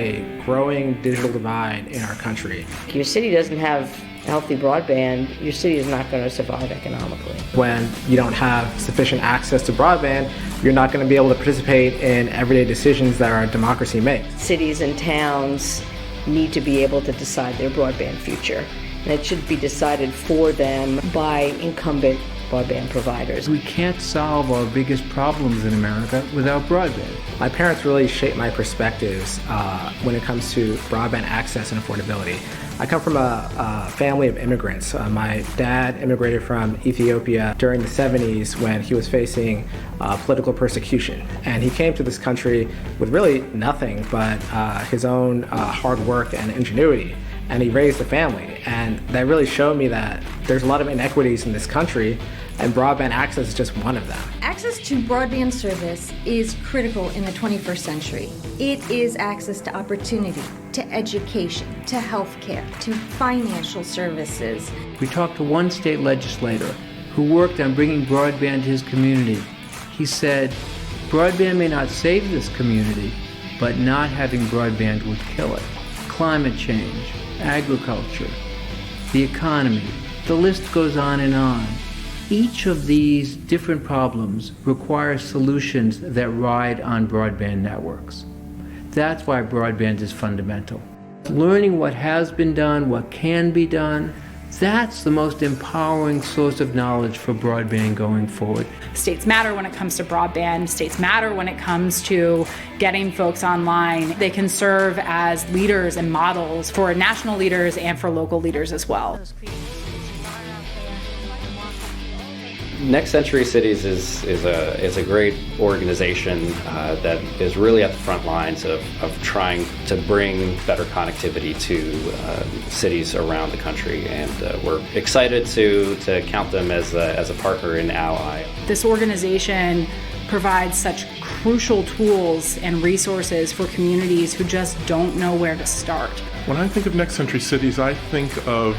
a growing digital divide in our country. If your city doesn't have healthy broadband, your city is not going to survive economically. When you don't have sufficient access to broadband, you're not going to be able to participate in everyday decisions that our democracy makes. Cities and towns need to be able to decide their broadband future, and it should be decided for them by incumbent broadband providers. We can't solve our biggest problems in America without broadband. My parents really shaped my perspectives when it comes to broadband access and affordability. I come from a family of immigrants. My dad immigrated from Ethiopia during the 70s when he was facing political persecution. And he came to this country with really nothing but his own hard work and ingenuity. And he raised a family. And that really showed me that there's a lot of inequities in this country, and broadband access is just one of them. Access to broadband service is critical in the 21st century. It is access to opportunity, to education, to healthcare, to financial services. We talked to one state legislator who worked on bringing broadband to his community. He said, broadband may not save this community, but not having broadband would kill it. Climate change, agriculture, the economy, the list goes on and on. Each of these different problems requires solutions that ride on broadband networks. That's why broadband is fundamental. Learning what has been done, what can be done, that's the most empowering source of knowledge for broadband going forward. States matter when it comes to broadband. States matter when it comes to getting folks online. They can serve as leaders and models for national leaders and for local leaders as well. Next Century Cities is a great organization that is really at the front lines of trying to bring better connectivity to cities around the country, and we're excited to count them as a partner and ally. This organization provides such crucial tools and resources for communities who just don't know where to start. When I think of Next Century Cities, I think of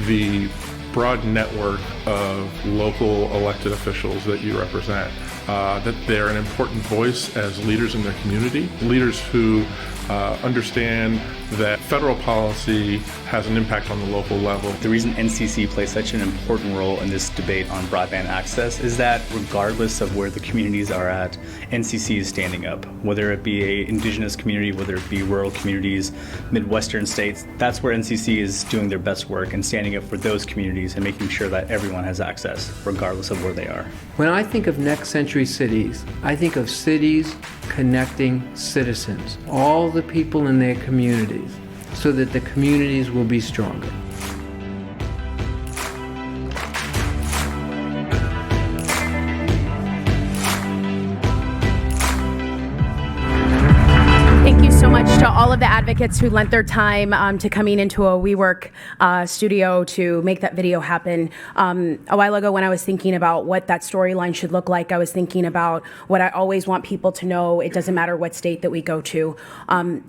the broad network of local elected officials that you represent, that they're an important voice as leaders in their community, leaders who understand that federal policy has an impact on the local level. The reason NCC plays such an important role in this debate on broadband access is that regardless of where the communities are at, NCC is standing up. Whether it be an indigenous community, whether it be rural communities, Midwestern states, that's where NCC is doing their best work and standing up for those communities and making sure that everyone has access, regardless of where they are. When I think of Next Century Cities, I think of cities connecting citizens, all the people in their communities, so that the communities will be stronger. Thank you so much to all of the advocates who lent their time to coming into a WeWork studio to make that video happen. A while ago when I was thinking about what that storyline should look like, I was thinking about what I always want people to know. It doesn't matter what state that we go to.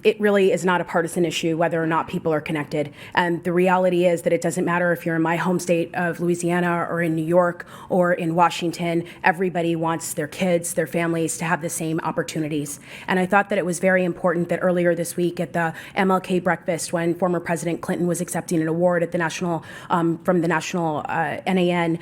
It really is not a partisan issue whether or not people are connected. And the reality is that it doesn't matter if you're in my home state of Louisiana or in New York or in Washington. Everybody wants their kids, their families to have the same opportunities. And I thought that it was very important that earlier this week at the MLK breakfast, when former President Clinton was accepting an award at the national from the national NAN,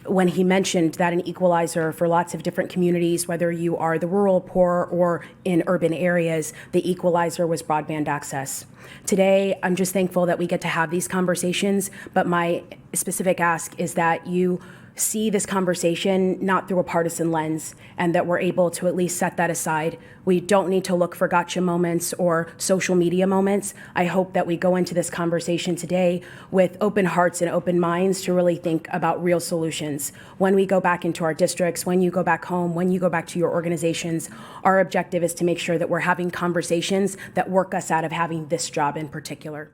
when he mentioned that an equalizer for lots of different communities, whether you are the rural poor or in urban areas, the equalizer was broadband access. Today, I'm just thankful that we get to have these conversations, but my specific ask is that you see this conversation not through a partisan lens, and that we're able to at least set that aside. We don't need to look for gotcha moments or social media moments. I hope that we go into this conversation today with open hearts and open minds to really think about real solutions. When we go back into our districts, when you go back home, when you go back to your organizations, our objective is to make sure that we're having conversations that work us out of having this job in particular.